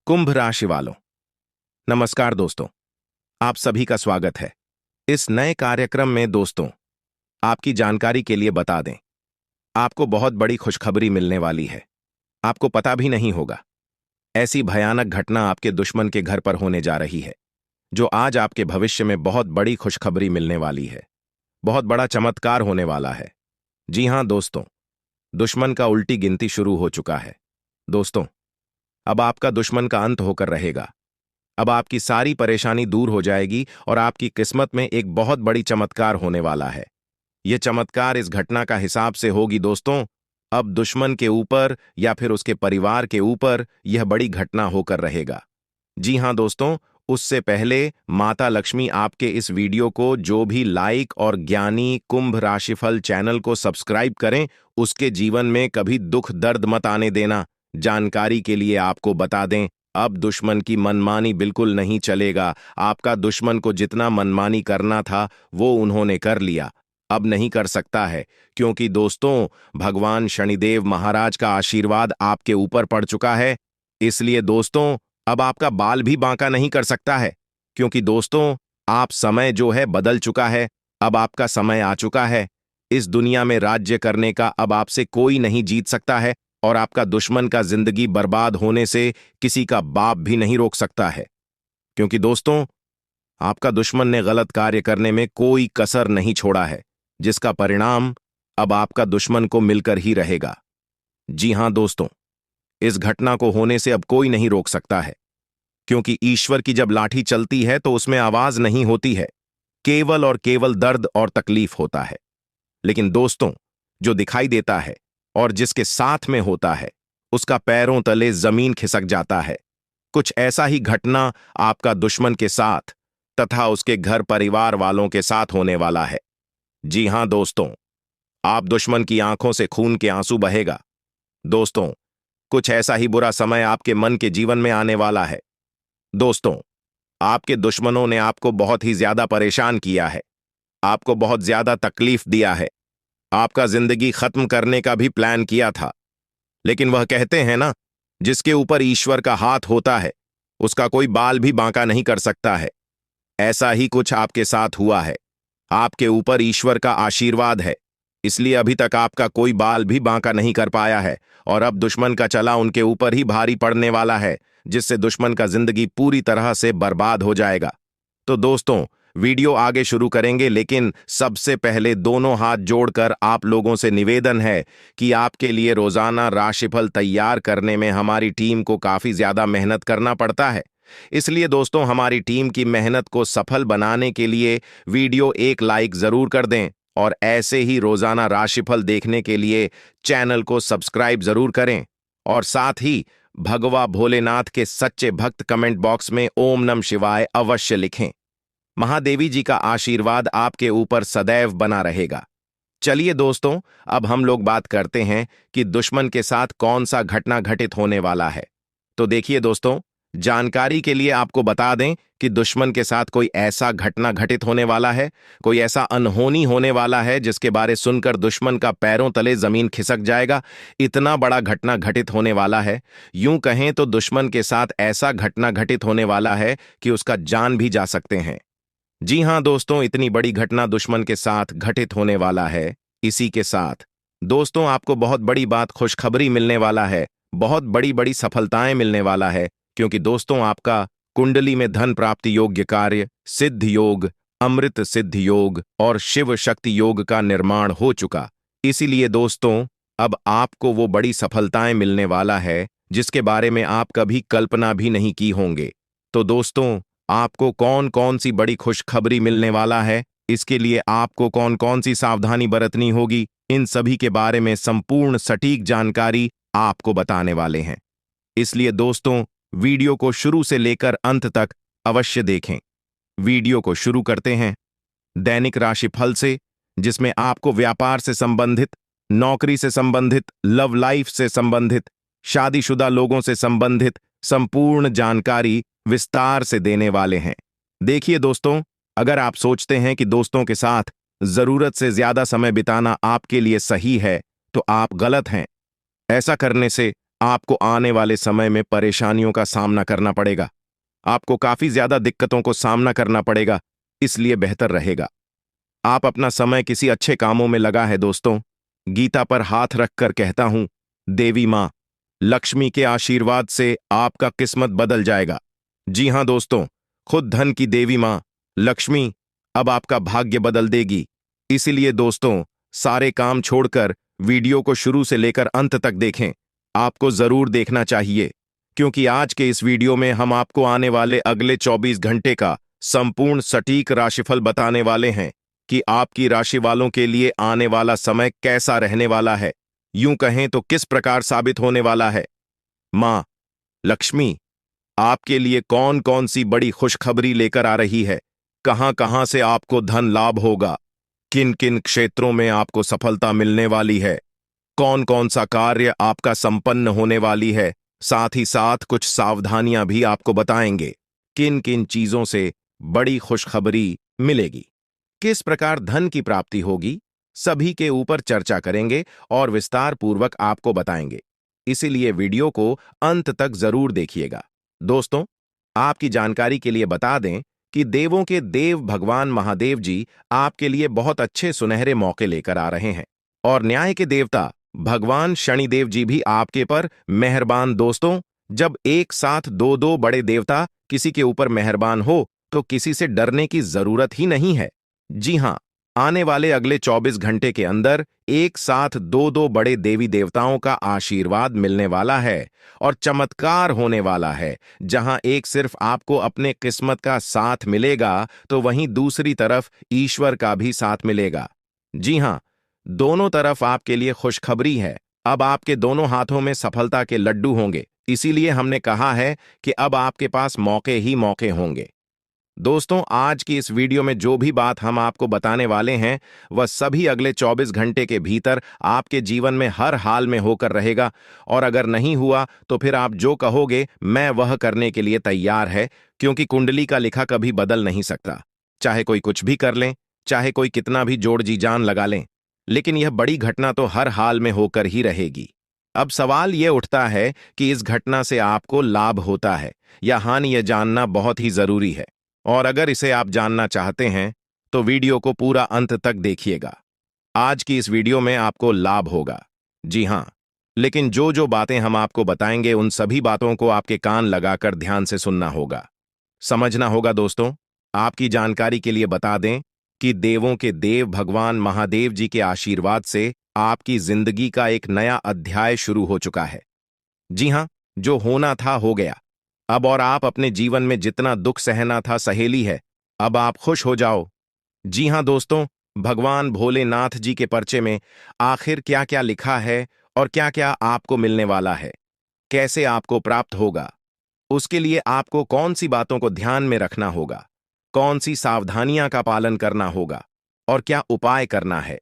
कुंभ राशि वालों, नमस्कार दोस्तों। आप सभी का स्वागत है इस नए कार्यक्रम में। दोस्तों, आपकी जानकारी के लिए बता दें, आपको बहुत बड़ी खुशखबरी मिलने वाली है। आपको पता भी नहीं होगा, ऐसी भयानक घटना आपके दुश्मन के घर पर होने जा रही है, जो आज आपके भविष्य में बहुत बड़ी खुशखबरी मिलने वाली है। बहुत बड़ा चमत्कार होने वाला है। जी हां दोस्तों, दुश्मन का उल्टी गिनती शुरू हो चुका है। दोस्तों, अब आपका दुश्मन का अंत होकर रहेगा। अब आपकी सारी परेशानी दूर हो जाएगी और आपकी किस्मत में एक बहुत बड़ी चमत्कार होने वाला है। यह चमत्कार इस घटना का हिसाब से होगी दोस्तों। अब दुश्मन के ऊपर या फिर उसके परिवार के ऊपर यह बड़ी घटना होकर रहेगा। जी हां दोस्तों, उससे पहले माता लक्ष्मी आपके इस वीडियो को जो भी लाइक और ज्ञानी कुंभ राशिफल चैनल को सब्सक्राइब करें, उसके जीवन में कभी दुख दर्द मत आने देना। जानकारी के लिए आपको बता दें, अब दुश्मन की मनमानी बिल्कुल नहीं चलेगा। आपका दुश्मन को जितना मनमानी करना था वो उन्होंने कर लिया, अब नहीं कर सकता है, क्योंकि दोस्तों भगवान शनिदेव महाराज का आशीर्वाद आपके ऊपर पड़ चुका है। इसलिए दोस्तों अब आपका बाल भी बांका नहीं कर सकता है, क्योंकि दोस्तों आप समय जो है बदल चुका है। अब आपका समय आ चुका है। इस दुनिया में राज्य करने का अब आपसे कोई नहीं जीत सकता है, और आपका दुश्मन का जिंदगी बर्बाद होने से किसी का बाप भी नहीं रोक सकता है, क्योंकि दोस्तों आपका दुश्मन ने गलत कार्य करने में कोई कसर नहीं छोड़ा है, जिसका परिणाम अब आपका दुश्मन को मिलकर ही रहेगा। जी हां दोस्तों, इस घटना को होने से अब कोई नहीं रोक सकता है, क्योंकि ईश्वर की जब लाठी चलती है तो उसमें आवाज नहीं होती है, केवल और केवल दर्द और तकलीफ होता है। लेकिन दोस्तों, जो दिखाई देता है और जिसके साथ में होता है, उसका पैरों तले जमीन खिसक जाता है। कुछ ऐसा ही घटना आपका दुश्मन के साथ तथा उसके घर परिवार वालों के साथ होने वाला है। जी हां दोस्तों, आप दुश्मन की आंखों से खून के आंसू बहेगा। दोस्तों, कुछ ऐसा ही बुरा समय आपके मन के जीवन में आने वाला है। दोस्तों, आपके दुश्मनों ने आपको बहुत ही ज्यादा परेशान किया है, आपको बहुत ज्यादा तकलीफ दिया है, आपका जिंदगी खत्म करने का भी प्लान किया था। लेकिन वह कहते हैं ना, जिसके ऊपर ईश्वर का हाथ होता है उसका कोई बाल भी बांका नहीं कर सकता है। ऐसा ही कुछ आपके साथ हुआ है। आपके ऊपर ईश्वर का आशीर्वाद है, इसलिए अभी तक आपका कोई बाल भी बांका नहीं कर पाया है, और अब दुश्मन का चला उनके ऊपर ही भारी पड़ने वाला है, जिससे दुश्मन का जिंदगी पूरी तरह से बर्बाद हो जाएगा। तो दोस्तों, वीडियो आगे शुरू करेंगे, लेकिन सबसे पहले दोनों हाथ जोड़कर आप लोगों से निवेदन है कि आपके लिए रोजाना राशिफल तैयार करने में हमारी टीम को काफी ज्यादा मेहनत करना पड़ता है। इसलिए दोस्तों, हमारी टीम की मेहनत को सफल बनाने के लिए वीडियो एक लाइक जरूर कर दें, और ऐसे ही रोजाना राशिफल देखने के लिए चैनल को सब्सक्राइब जरूर करें, और साथ ही भगवा भोलेनाथ के सच्चे भक्त कमेंट बॉक्स में ओम नमः शिवाय अवश्य लिखें। महादेवी जी का आशीर्वाद आपके ऊपर सदैव बना रहेगा। चलिए दोस्तों, अब हम लोग बात करते हैं कि दुश्मन के साथ कौन सा घटना घटित होने वाला है। तो देखिए दोस्तों, जानकारी के लिए आपको बता दें कि दुश्मन के साथ कोई ऐसा घटना घटित होने वाला है, कोई ऐसा अनहोनी होने वाला है जिसके बारे सुनकर दुश्मन का पैरों तले जमीन खिसक जाएगा। इतना बड़ा घटना घटित होने वाला है, यूं कहें तो दुश्मन के साथ ऐसा घटना घटित होने वाला है कि उसका जान भी जा सकते हैं। जी हां दोस्तों, इतनी बड़ी घटना दुश्मन के साथ घटित होने वाला है। इसी के साथ दोस्तों आपको बहुत बड़ी बात खुशखबरी मिलने वाला है, बहुत बड़ी बड़ी सफलताएं मिलने वाला है, क्योंकि दोस्तों आपका कुंडली में धन प्राप्ति योग्य कार्य, सिद्ध योग, अमृत सिद्ध योग और शिव शक्ति योग का निर्माण हो चुका। इसीलिए दोस्तों अब आपको वो बड़ी सफलताएं मिलने वाला है जिसके बारे में आप कभी कल्पना भी नहीं की होंगे। तो दोस्तों, आपको कौन कौन सी बड़ी खुशखबरी मिलने वाला है, इसके लिए आपको कौन कौन सी सावधानी बरतनी होगी, इन सभी के बारे में संपूर्ण सटीक जानकारी आपको बताने वाले हैं। इसलिए दोस्तों वीडियो को शुरू से लेकर अंत तक अवश्य देखें। वीडियो को शुरू करते हैं दैनिक राशिफल से, जिसमें आपको व्यापार से संबंधित, नौकरी से संबंधित, लव लाइफ से संबंधित, शादीशुदा लोगों से संबंधित संपूर्ण जानकारी विस्तार से देने वाले हैं। देखिए दोस्तों, अगर आप सोचते हैं कि दोस्तों के साथ जरूरत से ज्यादा समय बिताना आपके लिए सही है, तो आप गलत हैं। ऐसा करने से आपको आने वाले समय में परेशानियों का सामना करना पड़ेगा। आपको काफी ज्यादा दिक्कतों को सामना करना पड़ेगा, इसलिए बेहतर रहेगा आप अपना समय किसी अच्छे कामों में लगा है दोस्तों। गीता पर हाथ रखकर कहता हूं, देवी मां लक्ष्मी के आशीर्वाद से आपका किस्मत बदल जाएगा। जी हां दोस्तों, खुद धन की देवी मां लक्ष्मी अब आपका भाग्य बदल देगी। इसीलिए दोस्तों, सारे काम छोड़कर वीडियो को शुरू से लेकर अंत तक देखें। आपको जरूर देखना चाहिए, क्योंकि आज के इस वीडियो में हम आपको आने वाले अगले 24 घंटे का संपूर्ण सटीक राशिफल बताने वाले हैं कि आपकी राशि वालों के लिए आने वाला समय कैसा रहने वाला है, यूं कहें तो किस प्रकार साबित होने वाला है। मां लक्ष्मी आपके लिए कौन कौन सी बड़ी खुशखबरी लेकर आ रही है, कहां कहां से आपको धन लाभ होगा, किन किन क्षेत्रों में आपको सफलता मिलने वाली है, कौन कौन सा कार्य आपका संपन्न होने वाली है। साथ ही साथ कुछ सावधानियां भी आपको बताएंगे, किन किन चीजों से बड़ी खुशखबरी मिलेगी, किस प्रकार धन की प्राप्ति होगी, सभी के ऊपर चर्चा करेंगे और विस्तार पूर्वक आपको बताएंगे। इसीलिए वीडियो को अंत तक जरूर देखिएगा। दोस्तों, आपकी जानकारी के लिए बता दें कि देवों के देव भगवान महादेव जी आपके लिए बहुत अच्छे सुनहरे मौके लेकर आ रहे हैं और न्याय के देवता भगवान शनिदेव जी भी आपके पर मेहरबान। दोस्तों, जब एक साथ दो दो बड़े देवता किसी के ऊपर मेहरबान हो तो किसी से डरने की जरूरत ही नहीं है। जी हां, आने वाले अगले 24 घंटे के अंदर एक साथ दो दो बड़े देवी देवताओं का आशीर्वाद मिलने वाला है और चमत्कार होने वाला है। जहां एक सिर्फ आपको अपने किस्मत का साथ मिलेगा तो वहीं दूसरी तरफ ईश्वर का भी साथ मिलेगा। जी हां, दोनों तरफ आपके लिए खुशखबरी है। अब आपके दोनों हाथों में सफलता के लड्डू होंगे। इसीलिए हमने कहा है कि अब आपके पास मौके ही मौके होंगे। दोस्तों, आज की इस वीडियो में जो भी बात हम आपको बताने वाले हैं वह सभी अगले 24 घंटे के भीतर आपके जीवन में हर हाल में होकर रहेगा, और अगर नहीं हुआ तो फिर आप जो कहोगे मैं वह करने के लिए तैयार है, क्योंकि कुंडली का लिखा कभी बदल नहीं सकता। चाहे कोई कुछ भी कर लें, चाहे कोई कितना भी जोड़ जी जान लगा लें, लेकिन यह बड़ी घटना तो हर हाल में होकर ही रहेगी। अब सवाल यह उठता है कि इस घटना से आपको लाभ होता है या हानि, यह जानना बहुत ही जरूरी है। और अगर इसे आप जानना चाहते हैं तो वीडियो को पूरा अंत तक देखिएगा। आज की इस वीडियो में आपको लाभ होगा। जी हां, लेकिन जो जो बातें हम आपको बताएंगे उन सभी बातों को आपके कान लगाकर ध्यान से सुनना होगा, समझना होगा। दोस्तों, आपकी जानकारी के लिए बता दें कि देवों के देव भगवान महादेव जी के आशीर्वाद से आपकी जिंदगी का एक नया अध्याय शुरू हो चुका है। जी हां, जो होना था हो गया अब, और आप अपने जीवन में जितना दुख सहना था सहेली है। अब आप खुश हो जाओ। जी हां दोस्तों, भगवान भोलेनाथ जी के पर्चे में आखिर क्या क्या लिखा है और क्या क्या आपको मिलने वाला है, कैसे आपको प्राप्त होगा, उसके लिए आपको कौन सी बातों को ध्यान में रखना होगा, कौन सी सावधानियां का पालन करना होगा और क्या उपाय करना है,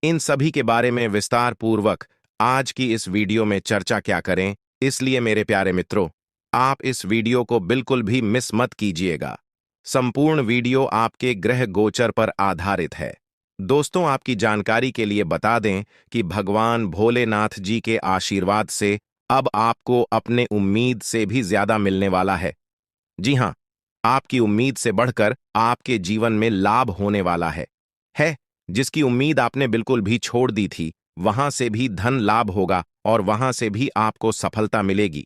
इन सभी के बारे में विस्तार पूर्वक आज की इस वीडियो में चर्चा क्या करें। इसलिए मेरे प्यारे मित्रों, आप इस वीडियो को बिल्कुल भी मिस मत कीजिएगा। संपूर्ण वीडियो आपके ग्रह गोचर पर आधारित है। दोस्तों, आपकी जानकारी के लिए बता दें कि भगवान भोलेनाथ जी के आशीर्वाद से अब आपको अपने उम्मीद से भी ज्यादा मिलने वाला है। जी हां, आपकी उम्मीद से बढ़कर आपके जीवन में लाभ होने वाला है। जिसकी उम्मीद आपने बिल्कुल भी छोड़ दी थी, वहां से भी धन लाभ होगा और वहां से भी आपको सफलता मिलेगी,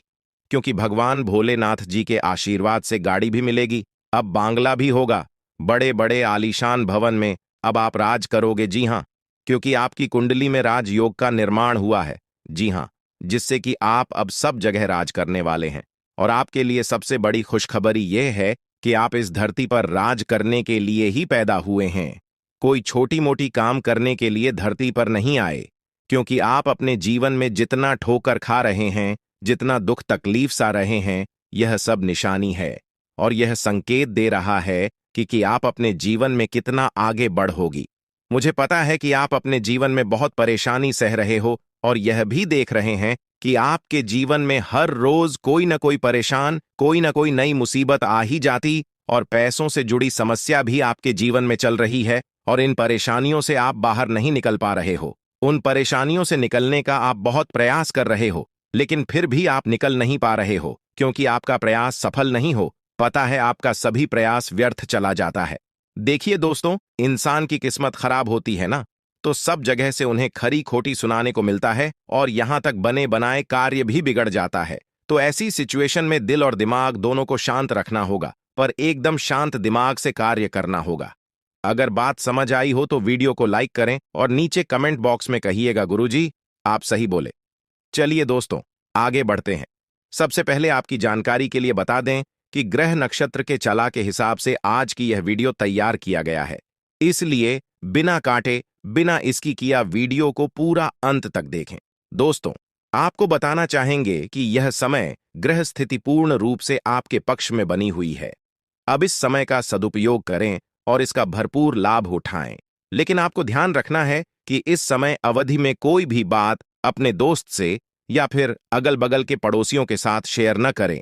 क्योंकि भगवान भोलेनाथ जी के आशीर्वाद से गाड़ी भी मिलेगी। अब बांग्ला भी होगा, बड़े बड़े आलीशान भवन में अब आप राज करोगे। जी हां, क्योंकि आपकी कुंडली में राजयोग का निर्माण हुआ है। जी हां, जिससे कि आप अब सब जगह राज करने वाले हैं। और आपके लिए सबसे बड़ी खुशखबरी यह है कि आप इस धरती पर राज करने के लिए ही पैदा हुए हैं। कोई छोटी मोटी काम करने के लिए धरती पर नहीं आए, क्योंकि आप अपने जीवन में जितना ठोकर खा रहे हैं, जितना दुख तकलीफ सा रहे हैं, यह सब निशानी है और यह संकेत दे रहा है कि आप अपने जीवन में कितना आगे बढ़ोगी। मुझे पता है कि आप अपने जीवन में बहुत परेशानी सह रहे हो और यह भी देख रहे हैं कि आपके जीवन में हर रोज कोई न कोई परेशान, कोई न कोई नई मुसीबत आ ही जाती और पैसों से जुड़ी समस्या भी आपके जीवन में चल रही है और इन परेशानियों से आप बाहर नहीं निकल पा रहे हो। उन परेशानियों से निकलने का आप बहुत प्रयास कर रहे हो, लेकिन फिर भी आप निकल नहीं पा रहे हो क्योंकि आपका प्रयास सफल नहीं हो, पता है आपका सभी प्रयास व्यर्थ चला जाता है। देखिए दोस्तों, इंसान की किस्मत खराब होती है ना, तो सब जगह से उन्हें खरी खोटी सुनाने को मिलता है और यहां तक बने बनाए कार्य भी बिगड़ जाता है। तो ऐसी सिचुएशन में दिल और दिमाग दोनों को शांत रखना होगा, पर एकदम शांत दिमाग से कार्य करना होगा। अगर बात समझ आई हो तो वीडियो को लाइक करें और नीचे कमेंट बॉक्स में कहिएगा गुरुजी आप सही बोले। चलिए दोस्तों, आगे बढ़ते हैं। सबसे पहले आपकी जानकारी के लिए बता दें कि ग्रह नक्षत्र के चला के हिसाब से आज की यह वीडियो तैयार किया गया है, इसलिए बिना काटे बिना इसकी किया वीडियो को पूरा अंत तक देखें। दोस्तों, आपको बताना चाहेंगे कि यह समय ग्रह स्थिति पूर्ण रूप से आपके पक्ष में बनी हुई है। अब इस समय का सदुपयोग करें और इसका भरपूर लाभ उठाएं। लेकिन आपको ध्यान रखना है कि इस समय अवधि में कोई भी बात अपने दोस्त से या फिर अगल बगल के पड़ोसियों के साथ शेयर न करें,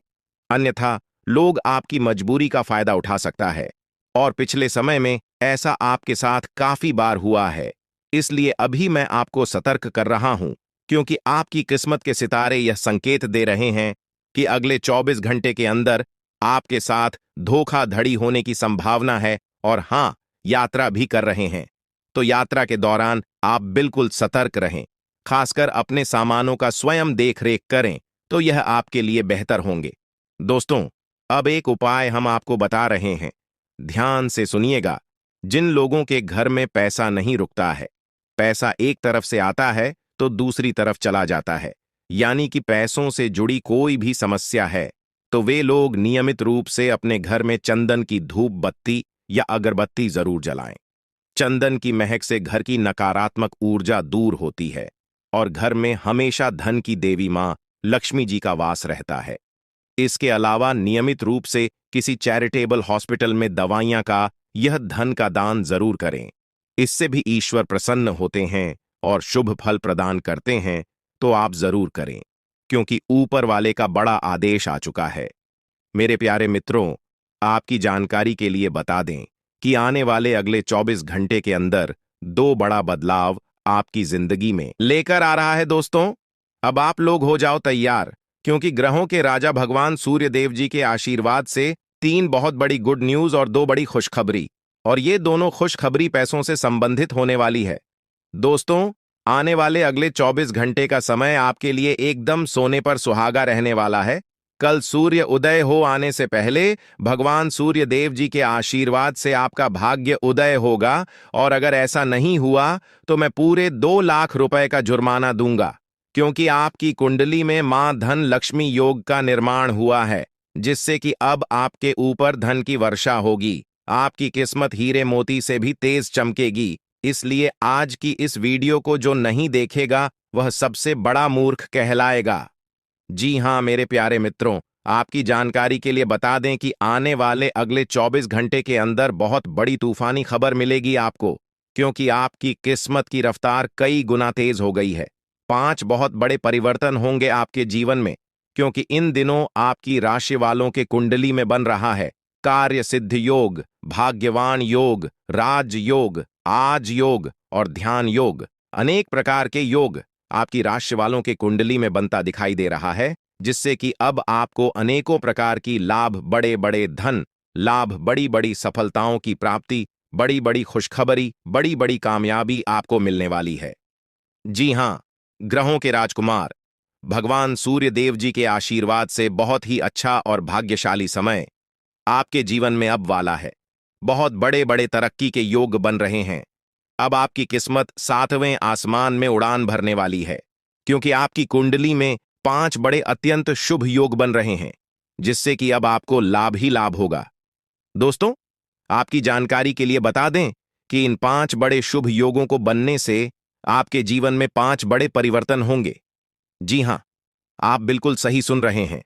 अन्यथा लोग आपकी मजबूरी का फायदा उठा सकता है। और पिछले समय में ऐसा आपके साथ काफी बार हुआ है, इसलिए अभी मैं आपको सतर्क कर रहा हूं, क्योंकि आपकी किस्मत के सितारे यह संकेत दे रहे हैं कि अगले 24 घंटे के अंदर आपके साथ धोखाधड़ी होने की संभावना है। और हां, यात्रा भी कर रहे हैं, तो यात्रा के दौरान आप बिल्कुल सतर्क रहें। खासकर अपने सामानों का स्वयं देखरेख करें, तो यह आपके लिए बेहतर होंगे। दोस्तों, अब एक उपाय हम आपको बता रहे हैं, ध्यान से सुनिएगा। जिन लोगों के घर में पैसा नहीं रुकता है, पैसा एक तरफ से आता है तो दूसरी तरफ चला जाता है, यानी कि पैसों से जुड़ी कोई भी समस्या है, तो वे लोग नियमित रूप से अपने घर में चंदन की धूप बत्ती या अगरबत्ती जरूर जलाएं। चंदन की महक से घर की नकारात्मक ऊर्जा दूर होती है और घर में हमेशा धन की देवी मां लक्ष्मी जी का वास रहता है। इसके अलावा नियमित रूप से किसी चैरिटेबल हॉस्पिटल में दवाइयां का यह धन का दान जरूर करें। इससे भी ईश्वर प्रसन्न होते हैं और शुभ फल प्रदान करते हैं, तो आप जरूर करें, क्योंकि ऊपर वाले का बड़ा आदेश आ चुका है। मेरे प्यारे मित्रों, आपकी जानकारी के लिए बता दें कि आने वाले अगले 24 घंटे के अंदर 2 बड़ा बदलाव आपकी जिंदगी में लेकर आ रहा है। दोस्तों, अब आप लोग हो जाओ तैयार, क्योंकि ग्रहों के राजा भगवान सूर्य देव जी के आशीर्वाद से 3 बहुत बड़ी गुड न्यूज और 2 बड़ी खुशखबरी, और ये दोनों खुशखबरी पैसों से संबंधित होने वाली है। दोस्तों, आने वाले अगले 24 घंटे का समय आपके लिए एकदम सोने पर सुहागा रहने वाला है। कल सूर्य उदय हो आने से पहले भगवान सूर्य देव जी के आशीर्वाद से आपका भाग्य उदय होगा, और अगर ऐसा नहीं हुआ तो मैं पूरे 2 लाख रुपए का जुर्माना दूंगा, क्योंकि आपकी कुंडली में मां धन लक्ष्मी योग का निर्माण हुआ है, जिससे कि अब आपके ऊपर धन की वर्षा होगी। आपकी किस्मत हीरे मोती से भी तेज चमकेगी। इसलिए आज की इस वीडियो को जो नहीं देखेगा वह सबसे बड़ा मूर्ख कहलाएगा। जी हां मेरे प्यारे मित्रों, आपकी जानकारी के लिए बता दें कि आने वाले अगले 24 घंटे के अंदर बहुत बड़ी तूफानी खबर मिलेगी आपको, क्योंकि आपकी किस्मत की रफ्तार कई गुना तेज हो गई है। 5 बहुत बड़े परिवर्तन होंगे आपके जीवन में, क्योंकि इन दिनों आपकी राशि वालों के कुंडली में बन रहा है कार्य सिद्ध योग, भाग्यवान योग, राज योग, आज योग और ध्यान योग। अनेक प्रकार के योग आपकी राशि वालों के कुंडली में बनता दिखाई दे रहा है, जिससे कि अब आपको अनेकों प्रकार की लाभ, बड़े बड़े धन लाभ, बड़ी बड़ी सफलताओं की प्राप्ति, बड़ी बड़ी खुशखबरी, बड़ी बड़ी कामयाबी आपको मिलने वाली है। जी हां, ग्रहों के राजकुमार भगवान सूर्य देव जी के आशीर्वाद से बहुत ही अच्छा और भाग्यशाली समय आपके जीवन में अब वाला है। बहुत बड़े बड़े तरक्की के योग बन रहे हैं। अब आपकी किस्मत 7वें आसमान में उड़ान भरने वाली है, क्योंकि आपकी कुंडली में 5 बड़े अत्यंत शुभ योग बन रहे हैं, जिससे कि अब आपको लाभ ही लाभ होगा। दोस्तों, आपकी जानकारी के लिए बता दें कि इन 5 बड़े शुभ योगों को बनने से आपके जीवन में 5 बड़े परिवर्तन होंगे। जी हां, आप बिल्कुल सही सुन रहे हैं।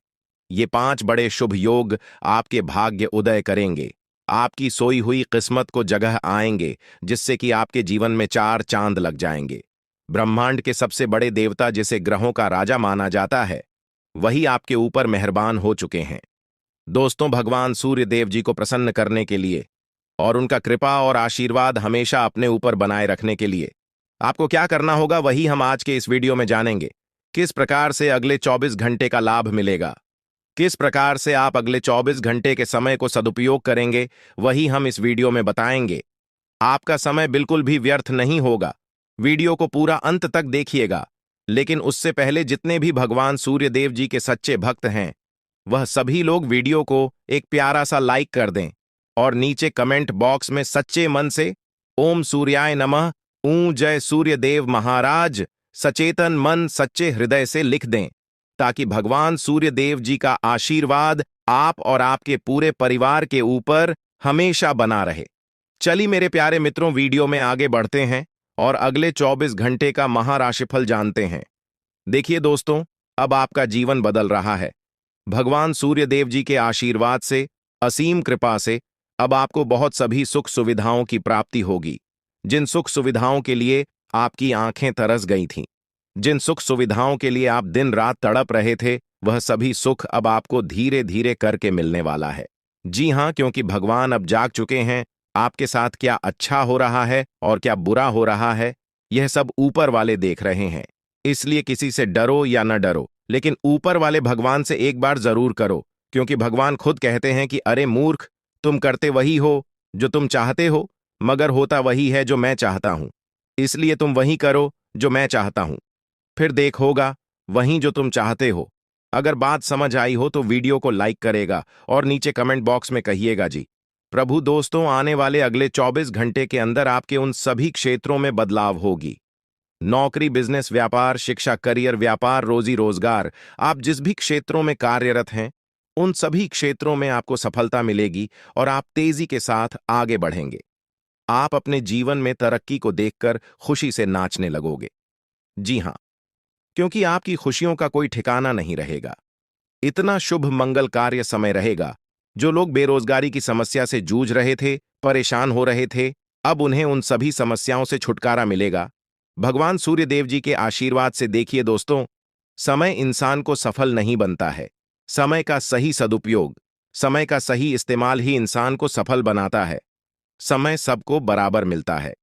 ये 5 बड़े शुभ योग आपके भाग्य उदय करेंगे, आपकी सोई हुई किस्मत को जगह आएंगे, जिससे कि आपके जीवन में 4 चांद लग जाएंगे। ब्रह्मांड के सबसे बड़े देवता, जिसे ग्रहों का राजा माना जाता है, वही आपके ऊपर मेहरबान हो चुके हैं। दोस्तों, भगवान सूर्य देव जी को प्रसन्न करने के लिए और उनका कृपा और आशीर्वाद हमेशा अपने ऊपर बनाए रखने के लिए आपको क्या करना होगा, वही हम आज के इस वीडियो में जानेंगे। किस प्रकार से अगले 24 घंटे का लाभ मिलेगा, किस प्रकार से आप अगले 24 घंटे के समय को सदुपयोग करेंगे, वही हम इस वीडियो में बताएंगे। आपका समय बिल्कुल भी व्यर्थ नहीं होगा। वीडियो को पूरा अंत तक देखिएगा। लेकिन उससे पहले जितने भी भगवान सूर्य देव जी के सच्चे भक्त हैं, वह सभी लोग वीडियो को एक प्यारा सा लाइक कर दें और नीचे कमेंट बॉक्स में सच्चे मन से ओम सूर्याय नमः, ऊं जय सूर्य देव महाराज, सचेतन मन सच्चे हृदय से लिख दें, ताकि भगवान सूर्य देव जी का आशीर्वाद आप और आपके पूरे परिवार के ऊपर हमेशा बना रहे। चलिए मेरे प्यारे मित्रों, वीडियो में आगे बढ़ते हैं और अगले 24 घंटे का महाराशिफल जानते हैं। देखिए दोस्तों, अब आपका जीवन बदल रहा है। भगवान सूर्य देव जी के आशीर्वाद से, असीम कृपा से अब आपको बहुत सभी सुख सुविधाओं की प्राप्ति होगी। जिन सुख सुविधाओं के लिए आपकी आंखें तरस गई थीं, जिन सुख सुविधाओं के लिए आप दिन रात तड़प रहे थे, वह सभी सुख अब आपको धीरे धीरे करके मिलने वाला है। जी हां, क्योंकि भगवान अब जाग चुके हैं। आपके साथ क्या अच्छा हो रहा है और क्या बुरा हो रहा है, यह सब ऊपर वाले देख रहे हैं। इसलिए किसी से डरो या न डरो, लेकिन ऊपर वाले भगवान से एक बार जरूर करो, क्योंकि भगवान खुद कहते हैं कि अरे मूर्ख, तुम करते वही हो जो तुम चाहते हो, मगर होता वही है जो मैं चाहता हूं। इसलिए तुम वही करो जो मैं चाहता हूं, फिर देख होगा वही जो तुम चाहते हो। अगर बात समझ आई हो तो वीडियो को लाइक करेगा और नीचे कमेंट बॉक्स में कहिएगा जी प्रभु। दोस्तों, आने वाले अगले 24 घंटे के अंदर आपके उन सभी क्षेत्रों में बदलाव होगी। नौकरी, बिजनेस, व्यापार, शिक्षा, करियर, व्यापार, रोजी रोजगार, आप जिस भी क्षेत्रों में कार्यरत हैं, उन सभी क्षेत्रों में आपको सफलता मिलेगी और आप तेजी के साथ आगे बढ़ेंगे। आप अपने जीवन में तरक्की को देखकर खुशी से नाचने लगोगे। जी हां, क्योंकि आपकी खुशियों का कोई ठिकाना नहीं रहेगा। इतना शुभ मंगल कार्य समय रहेगा। जो लोग बेरोजगारी की समस्या से जूझ रहे थे, परेशान हो रहे थे, अब उन्हें उन सभी समस्याओं से छुटकारा मिलेगा भगवान सूर्य देव जी के आशीर्वाद से। देखिए दोस्तों, समय इंसान को सफल नहीं बनता है। समय का सही सदुपयोग, समय का सही इस्तेमाल ही इंसान को सफल बनाता है। समय सबको बराबर मिलता है।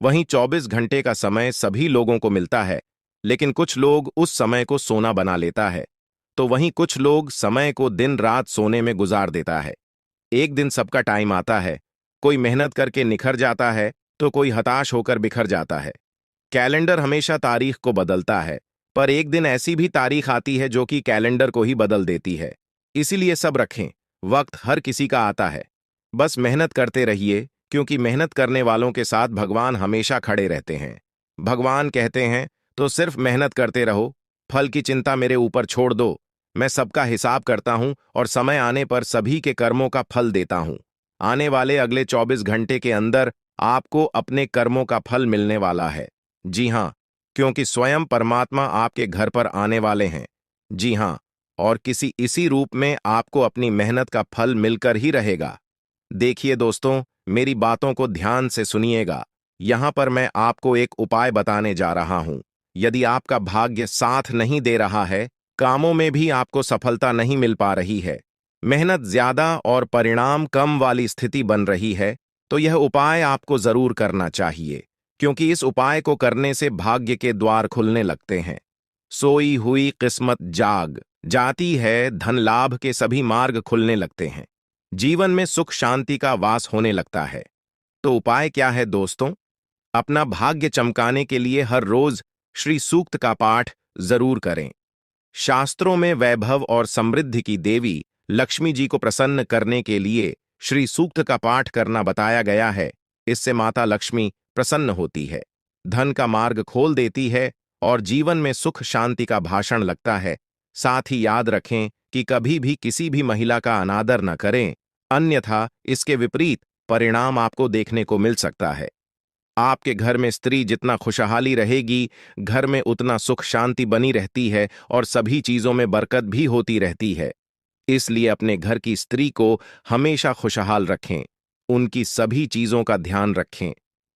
वहीं 24 घंटे का समय सभी लोगों को मिलता है, लेकिन कुछ लोग उस समय को सोना बना लेता है, तो वहीं कुछ लोग समय को दिन रात सोने में गुजार देता है। एक दिन सबका टाइम आता है, कोई मेहनत करके निखर जाता है तो कोई हताश होकर बिखर जाता है। कैलेंडर हमेशा तारीख को बदलता है, पर एक दिन ऐसी भी तारीख आती है जो कि कैलेंडर को ही बदल देती है। इसीलिए सब रखें, वक्त हर किसी का आता है। बस मेहनत करते रहिए, क्योंकि मेहनत करने वालों के साथ भगवान हमेशा खड़े रहते हैं। भगवान कहते हैं तो सिर्फ मेहनत करते रहो, फल की चिंता मेरे ऊपर छोड़ दो। मैं सबका हिसाब करता हूं और समय आने पर सभी के कर्मों का फल देता हूं। आने वाले अगले 24 घंटे के अंदर आपको अपने कर्मों का फल मिलने वाला है। जी हां, क्योंकि स्वयं परमात्मा आपके घर पर आने वाले हैं। जी हां, और किसी इसी रूप में आपको अपनी मेहनत का फल मिलकर ही रहेगा। देखिए दोस्तों, मेरी बातों को ध्यान से सुनिएगा। यहां पर मैं आपको एक उपाय बताने जा रहा हूं। यदि आपका भाग्य साथ नहीं दे रहा है, कामों में भी आपको सफलता नहीं मिल पा रही है, मेहनत ज्यादा और परिणाम कम वाली स्थिति बन रही है, तो यह उपाय आपको जरूर करना चाहिए, क्योंकि इस उपाय को करने से भाग्य के द्वार खुलने लगते हैं। सोई हुई किस्मत जाग जाती है, धन लाभ के सभी मार्ग खुलने लगते हैं, जीवन में सुख शांति का वास होने लगता है। तो उपाय क्या है दोस्तों? अपना भाग्य चमकाने के लिए हर रोज श्री सूक्त का पाठ जरूर करें। शास्त्रों में वैभव और समृद्धि की देवी लक्ष्मी जी को प्रसन्न करने के लिए श्री सूक्त का पाठ करना बताया गया है। इससे माता लक्ष्मी प्रसन्न होती है, धन का मार्ग खोल देती है और जीवन में सुख शांति का भाषण लगता है। साथ ही याद रखें कि कभी भी किसी भी महिला का अनादर न करें, अन्यथा इसके विपरीत परिणाम आपको देखने को मिल सकता है। आपके घर में स्त्री जितना खुशहाली रहेगी, घर में उतना सुख शांति बनी रहती है और सभी चीजों में बरकत भी होती रहती है। इसलिए अपने घर की स्त्री को हमेशा खुशहाल रखें, उनकी सभी चीजों का ध्यान रखें।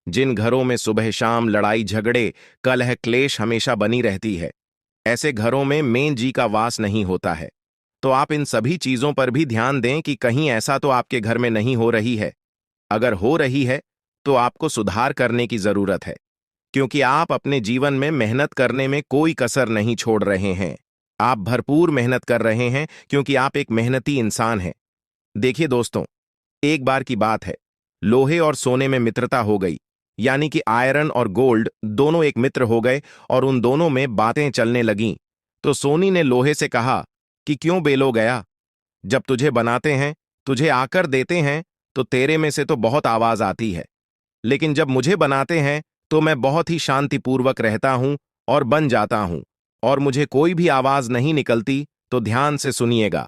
जिन घरों में सुबह शाम लड़ाई झगड़े कलह क्लेश हमेशा बनी रहती है, ऐसे घरों में मेन जी का वास नहीं होता है। तो आप इन सभी चीजों पर भी ध्यान दें कि कहीं ऐसा तो आपके घर में नहीं हो रही है। अगर हो रही है तो आपको सुधार करने की जरूरत है, क्योंकि आप अपने जीवन में मेहनत करने में कोई कसर नहीं छोड़ रहे हैं। आप भरपूर मेहनत कर रहे हैं क्योंकि आप एक मेहनती इंसान हैं। देखिए दोस्तों, एक बार की बात है, लोहे और सोने में मित्रता हो गई, यानी कि आयरन और गोल्ड दोनों एक मित्र हो गए और उन दोनों में बातें चलने लगीं। तो सोनी ने लोहे से कहा कि क्यों बेलो गया, जब तुझे बनाते हैं, तुझे आकर देते हैं, तो तेरे में से तो बहुत आवाज आती है, लेकिन जब मुझे बनाते हैं तो मैं बहुत ही शांतिपूर्वक रहता हूं और बन जाता हूं, और मुझे कोई भी आवाज नहीं निकलती। तो ध्यान से सुनिएगा।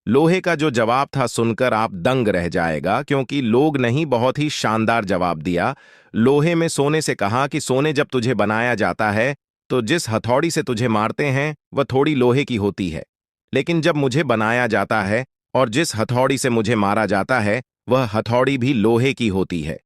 लोहे का जो जवाब था सुनकर आप दंग रह जाएगा, क्योंकि लोग नहीं, बहुत ही शानदार जवाब दिया। लोहे में सोने से कहा कि सोने, जब तुझे बनाया जाता है तो जिस हथौड़ी से तुझे मारते हैं वह थोड़ी लोहे की होती है, लेकिन जब मुझे बनाया जाता है और जिस हथौड़ी से मुझे मारा जाता है वह हथौड़ी भी लोहे की होती है।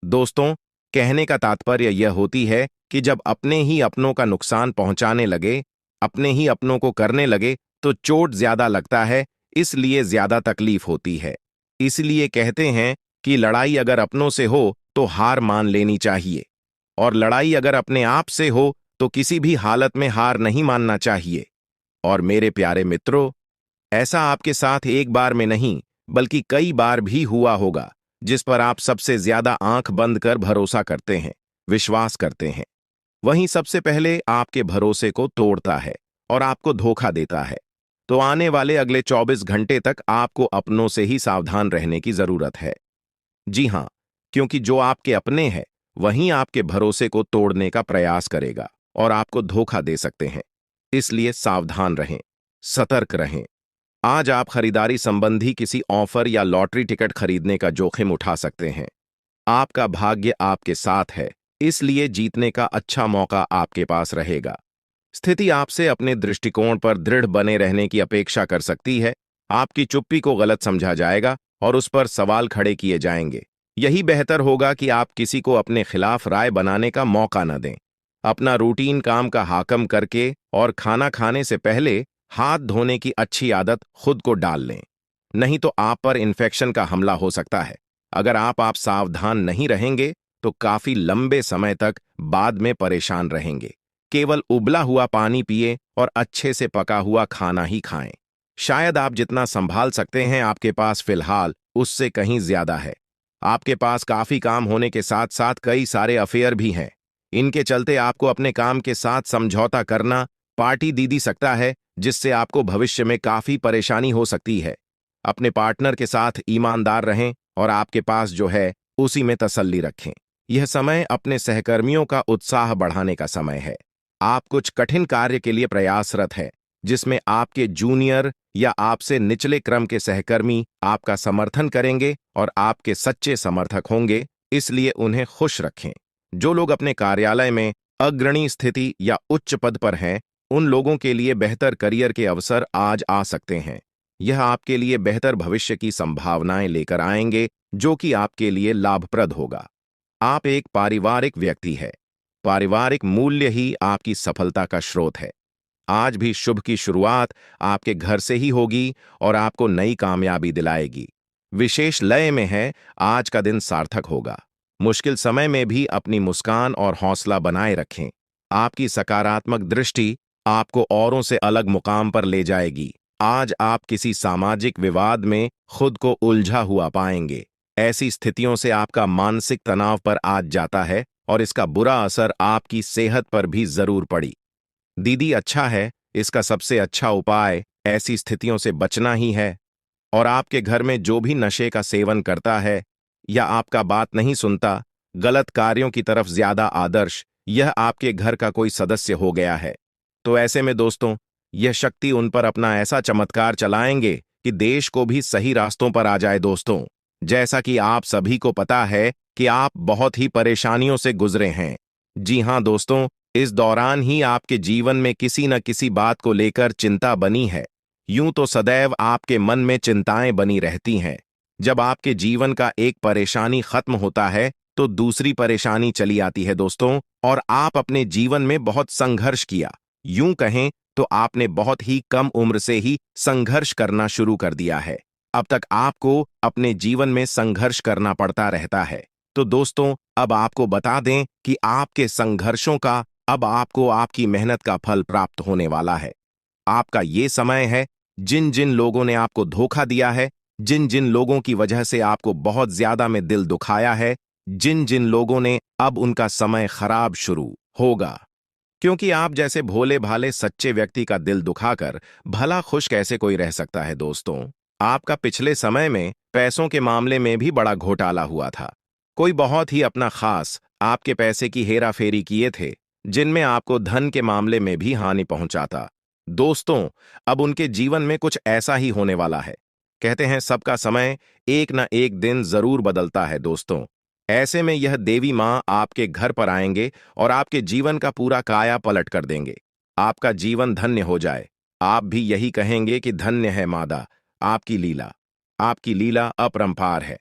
दोस्तों, कहने का तात्पर्य यह होती है कि जब अपने ही अपनों का नुकसान पहुंचाने लगे, अपने ही अपनों को करने लगे, तो चोट ज्यादा लगता है, इसलिए ज्यादा तकलीफ होती है। इसलिए कहते हैं कि लड़ाई अगर अपनों से हो तो हार मान लेनी चाहिए, और लड़ाई अगर अपने आप से हो तो किसी भी हालत में हार नहीं मानना चाहिए। और मेरे प्यारे मित्रों, ऐसा आपके साथ एक बार में नहीं बल्कि कई बार भी हुआ होगा, जिस पर आप सबसे ज्यादा आंख बंद कर भरोसा करते हैं, विश्वास करते हैं। वहीं सबसे पहले आपके भरोसे को तोड़ता है और आपको धोखा देता है। तो आने वाले अगले 24 घंटे तक आपको अपनों से ही सावधान रहने की जरूरत है। जी हां, क्योंकि जो आपके अपने हैं वहीं आपके भरोसे को तोड़ने का प्रयास करेगा और आपको धोखा दे सकते हैं। इसलिए सावधान रहें, सतर्क रहें। आज आप खरीदारी संबंधी किसी ऑफर या लॉटरी टिकट खरीदने का जोखिम उठा सकते हैं। आपका भाग्य आपके साथ है, इसलिए जीतने का अच्छा मौका आपके पास रहेगा। स्थिति आपसे अपने दृष्टिकोण पर दृढ़ बने रहने की अपेक्षा कर सकती है। आपकी चुप्पी को गलत समझा जाएगा और उस पर सवाल खड़े किए जाएंगे। यही बेहतर होगा कि आप किसी को अपने खिलाफ राय बनाने का मौका न दें। अपना रूटीन काम का हाकम करके और खाना खाने से पहले हाथ धोने की अच्छी आदत खुद को डाल लें, नहीं तो आप पर इन्फेक्शन का हमला हो सकता है। अगर आप सावधान नहीं रहेंगे तो काफी लंबे समय तक बाद में परेशान रहेंगे। केवल उबला हुआ पानी पिए और अच्छे से पका हुआ खाना ही खाएं। शायद आप जितना संभाल सकते हैं आपके पास फिलहाल उससे कहीं ज्यादा है। आपके पास काफी काम होने के साथ साथ कई सारे अफेयर भी हैं। इनके चलते आपको अपने काम के साथ समझौता करना पार्टी दीदी सकता है, जिससे आपको भविष्य में काफी परेशानी हो सकती है। अपने पार्टनर के साथ ईमानदार रहें और आपके पास जो है उसी में तसल्ली रखें। यह समय अपने सहकर्मियों का उत्साह बढ़ाने का समय है। आप कुछ कठिन कार्य के लिए प्रयासरत हैं, जिसमें आपके जूनियर या आपसे निचले क्रम के सहकर्मी आपका समर्थन करेंगे और आपके सच्चे समर्थक होंगे, इसलिए उन्हें खुश रखें। जो लोग अपने कार्यालय में अग्रणी स्थिति या उच्च पद पर हैं, उन लोगों के लिए बेहतर करियर के अवसर आज आ सकते हैं। यह आपके लिए बेहतर भविष्य की संभावनाएं लेकर आएंगे, जो कि आपके लिए लाभप्रद होगा। आप एक पारिवारिक व्यक्ति हैं। पारिवारिक मूल्य ही आपकी सफलता का स्रोत है। आज भी शुभ की शुरुआत आपके घर से ही होगी और आपको नई कामयाबी दिलाएगी। विशेष लय में है, आज का दिन सार्थक होगा। मुश्किल समय में भी अपनी मुस्कान और हौसला बनाए रखें। आपकी सकारात्मक दृष्टि आपको औरों से अलग मुकाम पर ले जाएगी। आज आप किसी सामाजिक विवाद में खुद को उलझा हुआ पाएंगे। ऐसी स्थितियों से आपका मानसिक तनाव पर आज जाता है और इसका बुरा असर आपकी सेहत पर भी जरूर पड़ी। दीदी, अच्छा है, इसका सबसे अच्छा उपाय ऐसी स्थितियों से बचना ही है। और आपके घर में जो भी नशे का सेवन करता है या आपका बात नहीं सुनता, गलत कार्यों की तरफ ज्यादा आदर्श, यह आपके घर का कोई सदस्य हो गया है। तो ऐसे में दोस्तों, यह शक्ति उन पर अपना ऐसा चमत्कार चलाएंगे कि देश को भी सही रास्तों पर आ जाए। दोस्तों, जैसा कि आप सभी को पता है कि आप बहुत ही परेशानियों से गुजरे हैं। जी हां दोस्तों, इस दौरान ही आपके जीवन में किसी न किसी बात को लेकर चिंता बनी है। यूं तो सदैव आपके मन में चिंताएं बनी रहती हैं। जब आपके जीवन का एक परेशानी खत्म होता है तो दूसरी परेशानी चली आती है दोस्तों, और आप अपने जीवन में बहुत संघर्ष किया। यूं कहें तो आपने बहुत ही कम उम्र से ही संघर्ष करना शुरू कर दिया है। अब तक आपको अपने जीवन में संघर्ष करना पड़ता रहता है। तो दोस्तों, अब आपको बता दें कि आपके संघर्षों का अब आपको आपकी मेहनत का फल प्राप्त होने वाला है। आपका ये समय है। जिन जिन लोगों ने आपको धोखा दिया है, जिन जिन लोगों की वजह से आपको बहुत ज्यादा में दिल दुखाया है, जिन जिन लोगों ने अब उनका समय खराब शुरू होगा। क्योंकि आप जैसे भोले भाले सच्चे व्यक्ति का दिल दुखाकर भला खुश कैसे कोई रह सकता है दोस्तों। आपका पिछले समय में पैसों के मामले में भी बड़ा घोटाला हुआ था। कोई बहुत ही अपना खास आपके पैसे की हेरा फेरी किए थे, जिनमें आपको धन के मामले में भी हानि पहुंचाता। दोस्तों, अब उनके जीवन में कुछ ऐसा ही होने वाला है। कहते हैं सबका समय एक न एक दिन जरूर बदलता है दोस्तों। ऐसे में यह देवी मां आपके घर पर आएंगे और आपके जीवन का पूरा काया पलट कर देंगे। आपका जीवन धन्य हो जाए। आप भी यही कहेंगे कि धन्य है मादा, आपकी लीला। आपकी लीला अपरंपार है।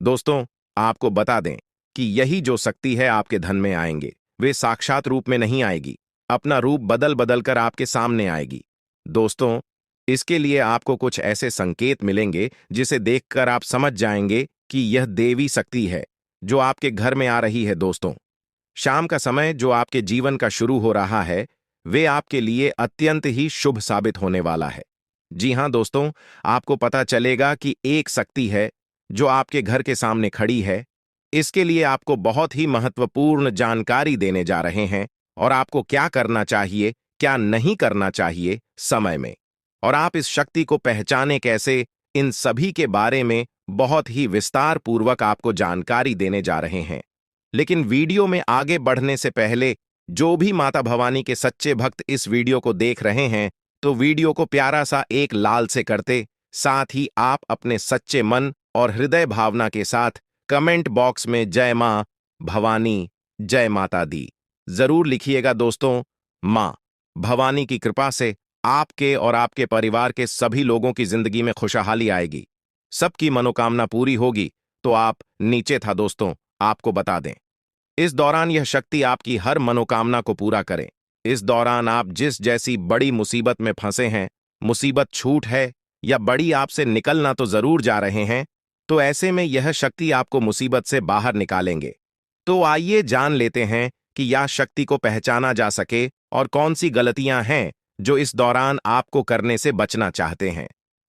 दोस्तों, आपको बता दें कि यही जो शक्ति है आपके धन में आएंगे, वे साक्षात रूप में नहीं आएगी, अपना रूप बदल बदल कर आपके सामने आएगी। दोस्तों, इसके लिए आपको कुछ ऐसे संकेत मिलेंगे जिसे देखकर आप समझ जाएंगे कि यह देवी शक्ति है जो आपके घर में आ रही है। दोस्तों, शाम का समय जो आपके जीवन का शुरू हो रहा है, वे आपके लिए अत्यंत ही शुभ साबित होने वाला है। जी हां दोस्तों, आपको पता चलेगा कि एक शक्ति है जो आपके घर के सामने खड़ी है। इसके लिए आपको बहुत ही महत्वपूर्ण जानकारी देने जा रहे हैं और आपको क्या करना चाहिए, क्या नहीं करना चाहिए समय में, और आप इस शक्ति को पहचाने कैसे, इन सभी के बारे में बहुत ही विस्तार पूर्वक आपको जानकारी देने जा रहे हैं। लेकिन वीडियो में आगे बढ़ने से पहले जो भी माता भवानी के सच्चे भक्त इस वीडियो को देख रहे हैं, तो वीडियो को प्यारा सा एक लाल से करते, साथ ही आप अपने सच्चे मन और हृदय भावना के साथ कमेंट बॉक्स में जय मां भवानी, जय माता दी जरूर लिखिएगा दोस्तों। मां भवानी की कृपा से आपके और आपके परिवार के सभी लोगों की जिंदगी में खुशहाली आएगी, सबकी मनोकामना पूरी होगी। तो आप नीचे था दोस्तों, आपको बता दें, इस दौरान यह शक्ति आपकी हर मनोकामना को पूरा करे। इस दौरान आप जिस जैसी बड़ी मुसीबत में फंसे हैं, मुसीबत छूट है या बड़ी आपसे निकलना तो जरूर जा रहे हैं, तो ऐसे में यह शक्ति आपको मुसीबत से बाहर निकालेंगे। तो आइए जान लेते हैं कि यह शक्ति को पहचाना जा सके और कौन सी गलतियां हैं जो इस दौरान आपको करने से बचना चाहते हैं।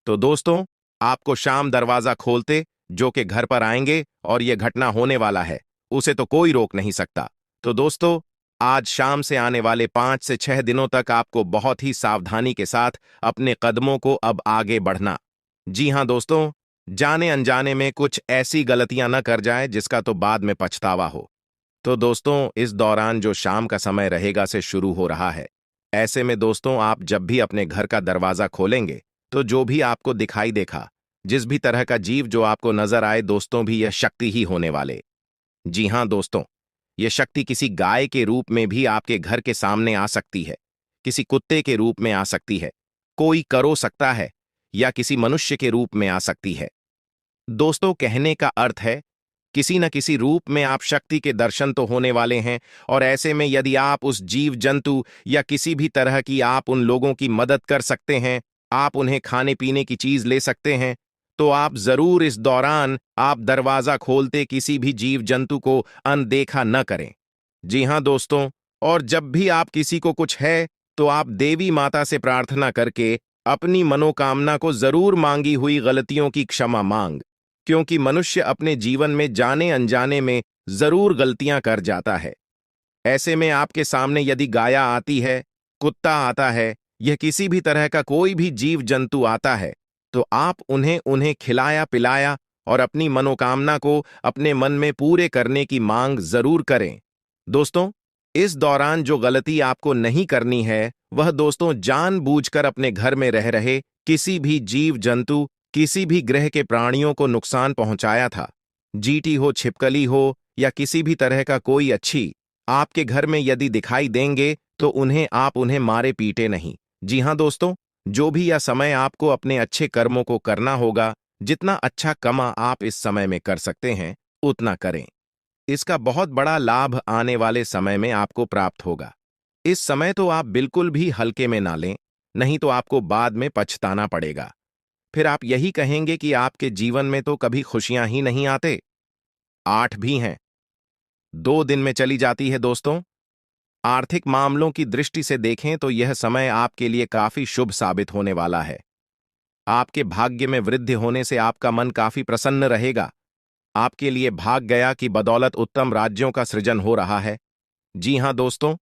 तो दोस्तों, आपको शाम दरवाजा खोलते जो कि घर पर आएंगे और यह घटना होने वाला है, उसे तो कोई रोक नहीं सकता। तो दोस्तों, आज शाम से आने वाले 5 से 6 दिनों तक आपको बहुत ही सावधानी के साथ अपने कदमों को अब आगे बढ़ना। जी हां दोस्तों, जाने अनजाने में कुछ ऐसी गलतियां न कर जाए जिसका तो बाद में पछतावा हो। तो दोस्तों, इस दौरान जो शाम का समय रहेगा से शुरू हो रहा है। ऐसे में दोस्तों, आप जब भी अपने घर का दरवाजा खोलेंगे, तो जो भी आपको दिखाई देखा, जिस भी तरह का जीव जो आपको नजर आए दोस्तों, भी यह शक्ति ही होने वाले। जी हां दोस्तों, यह शक्ति किसी गाय के रूप में भी आपके घर के सामने आ सकती है, किसी कुत्ते के रूप में आ सकती है, कोई करो सकता है, या किसी मनुष्य के रूप में आ सकती है। दोस्तों, कहने का अर्थ है किसी न किसी रूप में आप शक्ति के दर्शन तो होने वाले हैं, और ऐसे में यदि आप उस जीव जंतु या किसी भी तरह की आप उन लोगों की मदद कर सकते हैं, आप उन्हें खाने पीने की चीज ले सकते हैं, तो आप जरूर इस दौरान आप दरवाजा खोलते किसी भी जीव जंतु को अनदेखा न करें। जी हां दोस्तों, और जब भी आप किसी को कुछ है, तो आप देवी माता से प्रार्थना करके अपनी मनोकामना को जरूर मांगी हुई गलतियों की क्षमा मांग, क्योंकि मनुष्य अपने जीवन में जाने अनजाने में जरूर गलतियां कर जाता है। ऐसे में आपके सामने यदि गाया आती है, कुत्ता आता है, यह किसी भी तरह का कोई भी जीव जंतु आता है, तो आप उन्हें उन्हें खिलाया पिलाया और अपनी मनोकामना को अपने मन में पूरे करने की मांग जरूर करें। दोस्तों, इस दौरान जो गलती आपको नहीं करनी है, वह दोस्तों जानबूझकर अपने घर में रह रहे किसी भी जीव जंतु, किसी भी ग्रह के प्राणियों को नुकसान पहुंचाया था। जीटी हो, छिपकली हो, या किसी भी तरह का कोई अच्छी आपके घर में यदि दिखाई देंगे, तो आप उन्हें मारे पीटे नहीं। जी हां दोस्तों, जो भी यह समय आपको अपने अच्छे कर्मों को करना होगा, जितना अच्छा कमा आप इस समय में कर सकते हैं, उतना करें। इसका बहुत बड़ा लाभ आने वाले समय में आपको प्राप्त होगा। इस समय तो आप बिल्कुल भी हल्के में ना लें, नहीं तो आपको बाद में पछताना पड़ेगा। फिर आप यही कहेंगे कि आपके जीवन में तो कभी खुशियां ही नहीं आते। 8 भी हैं। 2 दिन में चली जाती है दोस्तों। आर्थिक मामलों की दृष्टि से देखें तो यह समय आपके लिए काफी शुभ साबित होने वाला है। आपके भाग्य में वृद्धि होने से आपका मन काफी प्रसन्न रहेगा। आपके लिए भाग गया की बदौलत उत्तम राज्यों का सृजन हो रहा है। जी हां दोस्तों,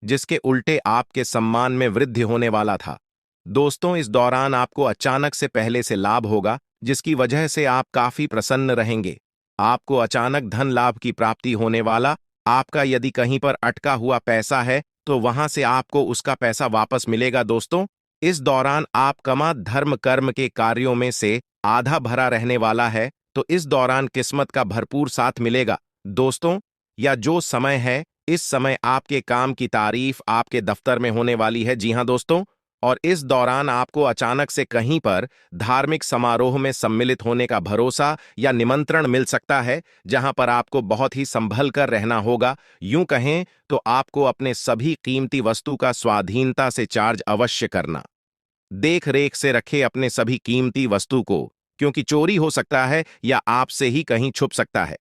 जिसके उल्टे आपके सम्मान में वृद्धि होने वाला था। दोस्तों, इस दौरान आपको अचानक से पहले से लाभ होगा, जिसकी वजह से आप काफी प्रसन्न रहेंगे। आपको अचानक धन लाभ की प्राप्ति होने वाला। आपका यदि कहीं पर अटका हुआ पैसा है तो वहां से आपको उसका पैसा वापस मिलेगा। दोस्तों, इस दौरान आप कमा धर्म कर्म के कार्यों में से आधा भरा रहने वाला है, तो इस दौरान किस्मत का भरपूर साथ मिलेगा। दोस्तों, या जो समय है, इस समय आपके काम की तारीफ आपके दफ्तर में होने वाली है। जी हां दोस्तों, और इस दौरान आपको अचानक से कहीं पर धार्मिक समारोह में सम्मिलित होने का भरोसा या निमंत्रण मिल सकता है, जहां पर आपको बहुत ही संभल कर रहना होगा। यूं कहें तो आपको अपने सभी कीमती वस्तु का स्वाधीनता से चार्ज अवश्य करना। देख रेख से रखे अपने सभी कीमती वस्तु को, क्योंकि चोरी हो सकता है या आपसे ही कहीं छुप सकता है।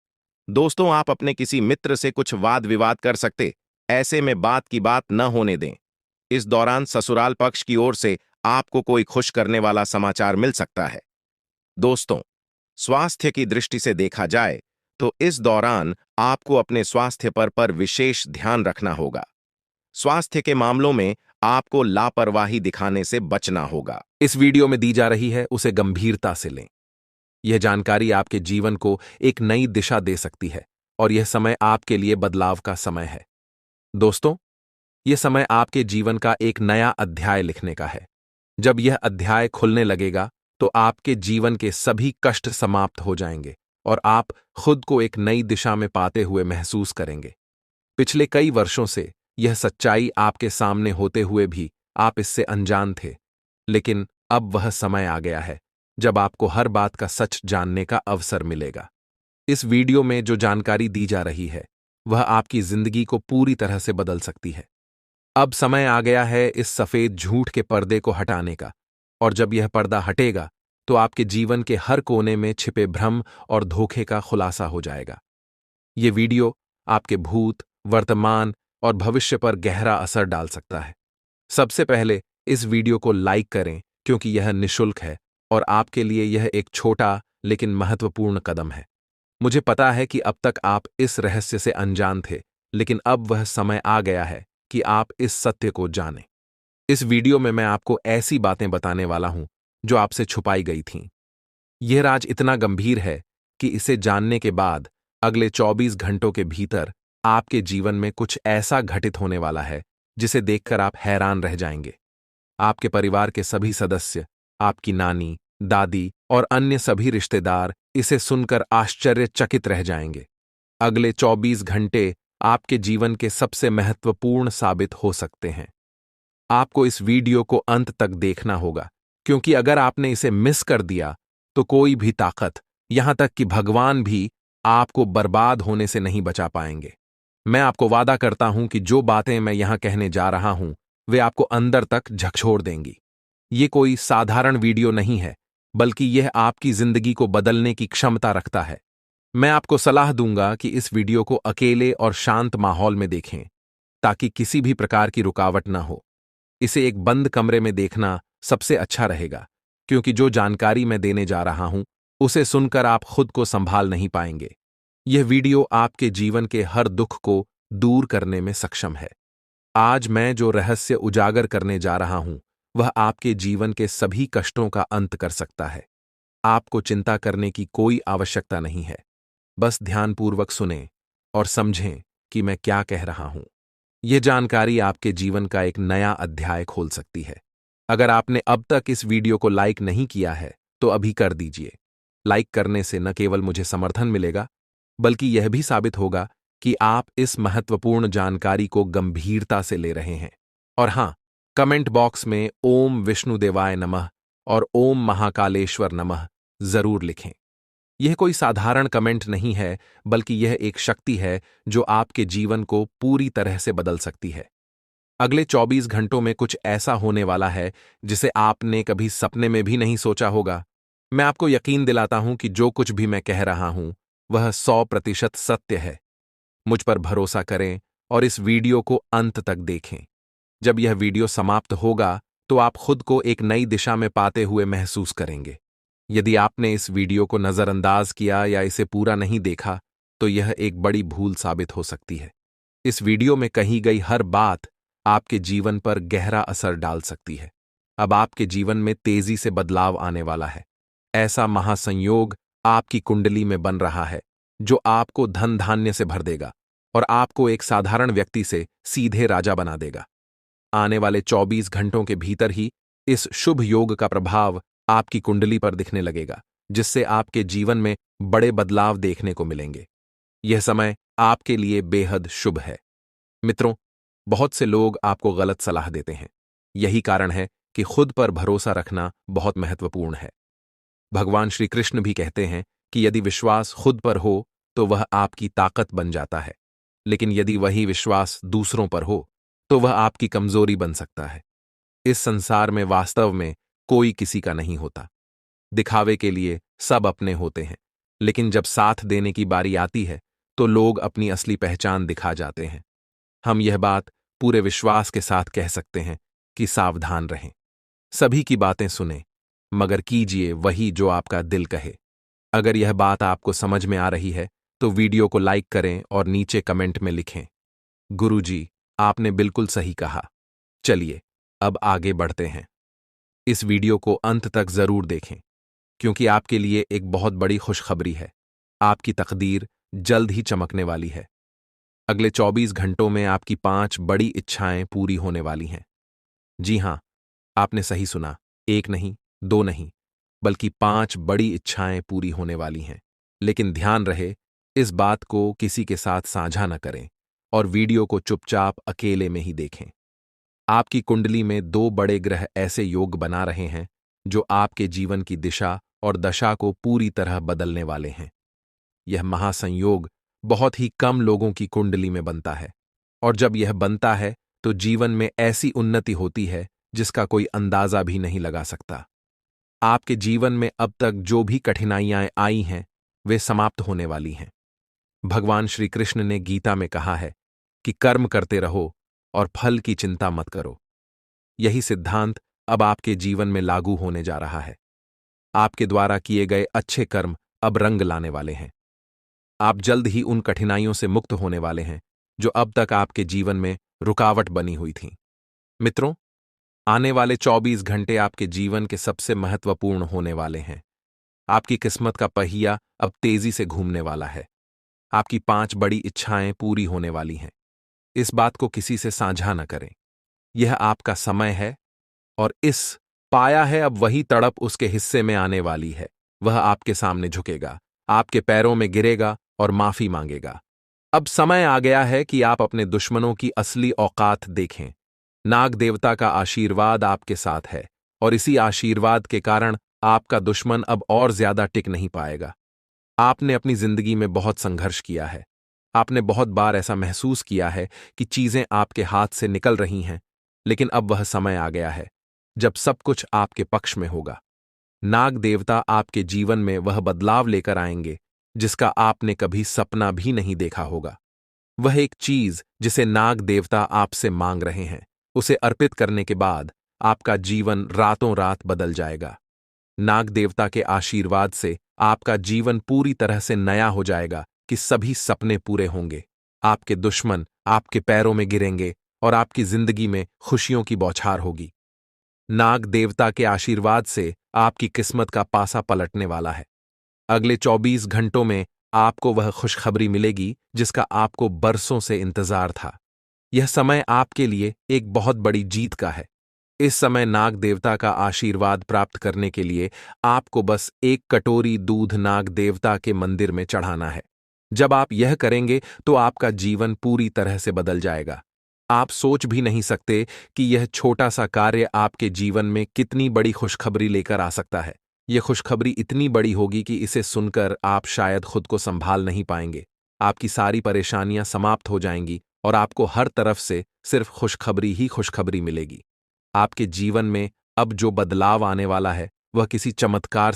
दोस्तों, आप अपने किसी मित्र से कुछ वाद विवाद कर सकते, ऐसे में बात की बात न होने दें। इस दौरान ससुराल पक्ष की ओर से आपको कोई खुश करने वाला समाचार मिल सकता है। दोस्तों, स्वास्थ्य की दृष्टि से देखा जाए तो इस दौरान आपको अपने स्वास्थ्य पर विशेष ध्यान रखना होगा। स्वास्थ्य के मामलों में आपको लापरवाही दिखाने से बचना होगा। इस वीडियो में दी जा रही है उसे गंभीरता से लें। यह जानकारी आपके जीवन को एक नई दिशा दे सकती है और यह समय आपके लिए बदलाव का समय है। दोस्तों, यह समय आपके जीवन का एक नया अध्याय लिखने का है। जब यह अध्याय खुलने लगेगा तो आपके जीवन के सभी कष्ट समाप्त हो जाएंगे और आप खुद को एक नई दिशा में पाते हुए महसूस करेंगे। पिछले कई वर्षों से यह सच्चाई आपके सामने होते हुए भी आप इससे अनजान थे, लेकिन अब वह समय आ गया है जब आपको हर बात का सच जानने का अवसर मिलेगा। इस वीडियो में जो जानकारी दी जा रही है वह आपकी जिंदगी को पूरी तरह से बदल सकती है। अब समय आ गया है इस सफेद झूठ के पर्दे को हटाने का, और जब यह पर्दा हटेगा तो आपके जीवन के हर कोने में छिपे भ्रम और धोखे का खुलासा हो जाएगा। यह वीडियो आपके भूत, वर्तमान और भविष्य पर गहरा असर डाल सकता है। सबसे पहले इस वीडियो को लाइक करें, क्योंकि यह निःशुल्क है और आपके लिए यह एक छोटा लेकिन महत्वपूर्ण कदम है। मुझे पता है कि अब तक आप इस रहस्य से अनजान थे, लेकिन अब वह समय आ गया है कि आप इस सत्य को जानें। इस वीडियो में मैं आपको ऐसी बातें बताने वाला हूं जो आपसे छुपाई गई थीं। यह राज इतना गंभीर है कि इसे जानने के बाद अगले 24 घंटों के भीतर आपके जीवन में कुछ ऐसा घटित होने वाला है जिसे देखकर आप हैरान रह जाएंगे। आपके परिवार के सभी सदस्य, आपकी नानी, दादी और अन्य सभी रिश्तेदार इसे सुनकर आश्चर्यचकित रह जाएंगे। अगले 24 घंटे आपके जीवन के सबसे महत्वपूर्ण साबित हो सकते हैं। आपको इस वीडियो को अंत तक देखना होगा, क्योंकि अगर आपने इसे मिस कर दिया तो कोई भी ताकत, यहां तक कि भगवान भी, आपको बर्बाद होने से नहीं बचा पाएंगे। मैं आपको वादा करता हूं कि जो बातें मैं यहां कहने जा रहा हूं वे आपको अंदर तक झकझोर देंगी। ये कोई साधारण वीडियो नहीं है, बल्कि यह आपकी जिंदगी को बदलने की क्षमता रखता है। मैं आपको सलाह दूंगा कि इस वीडियो को अकेले और शांत माहौल में देखें, ताकि किसी भी प्रकार की रुकावट न हो। इसे एक बंद कमरे में देखना सबसे अच्छा रहेगा, क्योंकि जो जानकारी मैं देने जा रहा हूं उसे सुनकर आप खुद को संभाल नहीं पाएंगे। यह वीडियो आपके जीवन के हर दुख को दूर करने में सक्षम है। आज मैं जो रहस्य उजागर करने जा रहा हूं वह आपके जीवन के सभी कष्टों का अंत कर सकता है। आपको चिंता करने की कोई आवश्यकता नहीं है। बस ध्यानपूर्वक सुनें और समझें कि मैं क्या कह रहा हूं। यह जानकारी आपके जीवन का एक नया अध्याय खोल सकती है। अगर आपने अब तक इस वीडियो को लाइक नहीं किया है तो अभी कर दीजिए। लाइक करने से न केवल मुझे समर्थन मिलेगा, बल्कि यह भी साबित होगा कि आप इस महत्वपूर्ण जानकारी को गंभीरता से ले रहे हैं। और हां, कमेंट बॉक्स में ओम विष्णुदेवाय नमः और ओम महाकालेश्वर नमः जरूर लिखें। यह कोई साधारण कमेंट नहीं है, बल्कि यह एक शक्ति है जो आपके जीवन को पूरी तरह से बदल सकती है। अगले 24 घंटों में कुछ ऐसा होने वाला है जिसे आपने कभी सपने में भी नहीं सोचा होगा। मैं आपको यकीन दिलाता हूं कि जो कुछ भी मैं कह रहा हूं वह 100% सत्य है। मुझ पर भरोसा करें और इस वीडियो को अंत तक देखें। जब यह वीडियो समाप्त होगा तो आप खुद को एक नई दिशा में पाते हुए महसूस करेंगे। यदि आपने इस वीडियो को नज़रअंदाज किया या इसे पूरा नहीं देखा तो यह एक बड़ी भूल साबित हो सकती है। इस वीडियो में कही गई हर बात आपके जीवन पर गहरा असर डाल सकती है। अब आपके जीवन में तेजी से बदलाव आने वाला है। ऐसा महासंयोग आपकी कुंडली में बन रहा है जो आपको धन धान्य से भर देगा और आपको एक साधारण व्यक्ति से सीधे राजा बना देगा। आने वाले 24 घंटों के भीतर ही इस शुभ योग का प्रभाव आपकी कुंडली पर दिखने लगेगा, जिससे आपके जीवन में बड़े बदलाव देखने को मिलेंगे। यह समय आपके लिए बेहद शुभ है। मित्रों, बहुत से लोग आपको गलत सलाह देते हैं। यही कारण है कि खुद पर भरोसा रखना बहुत महत्वपूर्ण है। भगवान श्री कृष्ण भी कहते हैं कि यदि विश्वास खुद पर हो तो वह आपकी ताकत बन जाता है, लेकिन यदि वही विश्वास दूसरों पर हो तो वह आपकी कमजोरी बन सकता है। इस संसार में वास्तव में कोई किसी का नहीं होता। दिखावे के लिए सब अपने होते हैं, लेकिन जब साथ देने की बारी आती है तो लोग अपनी असली पहचान दिखा जाते हैं। हम यह बात पूरे विश्वास के साथ कह सकते हैं कि सावधान रहें। सभी की बातें सुनें, मगर कीजिए वही जो आपका दिल कहे। अगर यह बात आपको समझ में आ रही है तो वीडियो को लाइक करें और नीचे कमेंट में लिखें, गुरुजी, आपने बिल्कुल सही कहा। चलिए अब आगे बढ़ते हैं। इस वीडियो को अंत तक जरूर देखें, क्योंकि आपके लिए एक बहुत बड़ी खुशखबरी है। आपकी तकदीर जल्द ही चमकने वाली है। अगले 24 घंटों में आपकी 5 बड़ी इच्छाएं पूरी होने वाली हैं। जी हां, आपने सही सुना, एक नहीं, दो नहीं, बल्कि 5 बड़ी इच्छाएं पूरी होने वाली हैं। लेकिन ध्यान रहे, इस बात को किसी के साथ साझा न करें और वीडियो को चुपचाप अकेले में ही देखें। आपकी कुंडली में 2 बड़े ग्रह ऐसे योग बना रहे हैं जो आपके जीवन की दिशा और दशा को पूरी तरह बदलने वाले हैं। यह महासंयोग बहुत ही कम लोगों की कुंडली में बनता है, और जब यह बनता है तो जीवन में ऐसी उन्नति होती है जिसका कोई अंदाजा भी नहीं लगा सकता। आपके जीवन में अब तक जो भी कठिनाइयां आई हैं वे समाप्त होने वाली हैं। भगवान श्री कृष्ण ने गीता में कहा है कि कर्म करते रहो और फल की चिंता मत करो। यही सिद्धांत अब आपके जीवन में लागू होने जा रहा है। आपके द्वारा किए गए अच्छे कर्म अब रंग लाने वाले हैं। आप जल्द ही उन कठिनाइयों से मुक्त होने वाले हैं जो अब तक आपके जीवन में रुकावट बनी हुई थीं। मित्रों, आने वाले 24 घंटे आपके जीवन के सबसे महत्वपूर्ण होने वाले हैं। आपकी किस्मत का पहिया अब तेजी से घूमने वाला है। आपकी 5 बड़ी इच्छाएं पूरी होने वाली हैं। इस बात को किसी से साझा न करें। यह आपका समय है, और इस पाया है अब वही तड़प उसके हिस्से में आने वाली है। वह आपके सामने झुकेगा, आपके पैरों में गिरेगा और माफी मांगेगा। अब समय आ गया है कि आप अपने दुश्मनों की असली औकात देखें। नाग देवता का आशीर्वाद आपके साथ है, और इसी आशीर्वाद के कारण आपका दुश्मन अब और ज्यादा टिक नहीं पाएगा। आपने अपनी जिंदगी में बहुत संघर्ष किया है। आपने बहुत बार ऐसा महसूस किया है कि चीजें आपके हाथ से निकल रही हैं, लेकिन अब वह समय आ गया है जब सब कुछ आपके पक्ष में होगा। नाग देवता आपके जीवन में वह बदलाव लेकर आएंगे जिसका आपने कभी सपना भी नहीं देखा होगा। वह एक चीज जिसे नाग देवता आपसे मांग रहे हैं, उसे अर्पित करने के बाद आपका जीवन रातों रात बदल जाएगा। नाग देवता के आशीर्वाद से आपका जीवन पूरी तरह से नया हो जाएगा कि सभी सपने पूरे होंगे। आपके दुश्मन आपके पैरों में गिरेंगे और आपकी जिंदगी में खुशियों की बौछार होगी। नाग देवता के आशीर्वाद से आपकी किस्मत का पासा पलटने वाला है। अगले 24 घंटों में आपको वह खुशखबरी मिलेगी जिसका आपको बरसों से इंतजार था। यह समय आपके लिए एक बहुत बड़ी जीत का है। इस समय नाग देवता का आशीर्वाद प्राप्त करने के लिए आपको बस 1 कटोरी दूध नाग देवता के मंदिर में चढ़ाना है। जब आप यह करेंगे तो आपका जीवन पूरी तरह से बदल जाएगा। आप सोच भी नहीं सकते कि यह छोटा सा कार्य आपके जीवन में कितनी बड़ी खुशखबरी लेकर आ सकता है। यह खुशखबरी इतनी बड़ी होगी कि इसे सुनकर आप शायद खुद को संभाल नहीं पाएंगे। आपकी सारी परेशानियां समाप्त हो जाएंगी और आपको हर तरफ से सिर्फ खुशखबरी ही खुशखबरी मिलेगी। आपके जीवन में अब जो बदलाव आने वाला है वह किसी चमत्कार